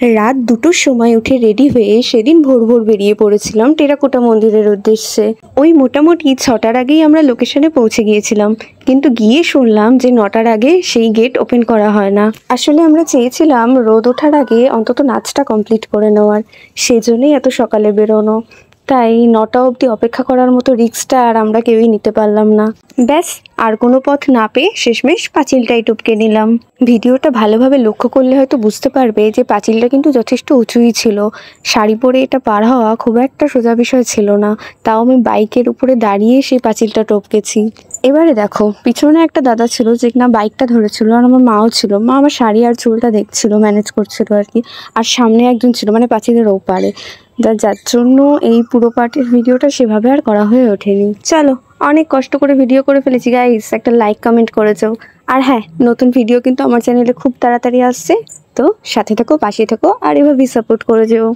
রাত 2টোর সময় উঠে রেডি হয়ে সেদিন ভোর ভোর বেরিয়ে পড়েছিলাম টেরাকোটা মন্দিরের উদ্দেশ্যে। ওই মোটামুটি 6টার আগেই আমরা লোকেশনে পৌঁছে গিয়েছিলাম, কিন্তু গিয়ে শুনলাম যে 9টার আগে সেই গেট ওপেন করা হয় না। আসলে আমরা চেয়েছিলাম রোদ ওঠার আগে অন্তত নাচটা কমপ্লিট করে নেওয়ার, সেজন্যই এত সকালে বেরোনো। তাই 9টা অবধি অপেক্ষা করার মতো রিস্কটা আর আমরা কেউই নিতে পারলাম না। ব্যাস, আর কোনো পথ না পেয়ে শেষমেশ পাঁচিলটাই টপকে নিলাম। ভিডিওটা ভালোভাবে লক্ষ্য করলে হয়তো বুঝতে পারবে যে পাঁচিলটা কিন্তু যথেষ্ট উঁচুই ছিল। শাড়ি পরে এটা পার হওয়া খুব একটা সোজা বিষয় ছিল না, তাও আমি বাইকের উপরে দাঁড়িয়ে সেই পাঁচিলটা টপকেছি। এবারে দেখো, পিছনে একটা দাদা ছিল যে কিনা বাইকটা ধরেছিল, আর আমার মাও ছিল। মা আমার শাড়ি আর চুলটা দেখছিল, ম্যানেজ করছিল আর কি। আর সামনে একজন ছিল, মানে পাঁচিলের ওপারে, যার জন্য এই পুরো পার্টের ভিডিওটা সেভাবে আর করা হয়ে ওঠেনি। চলো, অনেক কষ্ট করে ভিডিও করে ফেলেছি গাইস, একটা লাইক কমেন্ট করে যাও। আর হ্যাঁ, নতুন ভিডিও কিন্তু আমার চ্যানেলে খুব তাড়াতাড়ি আসছে, তো সাথে থেকো, পাশে থেকো, আর এভাবেই সাপোর্ট করে যেও।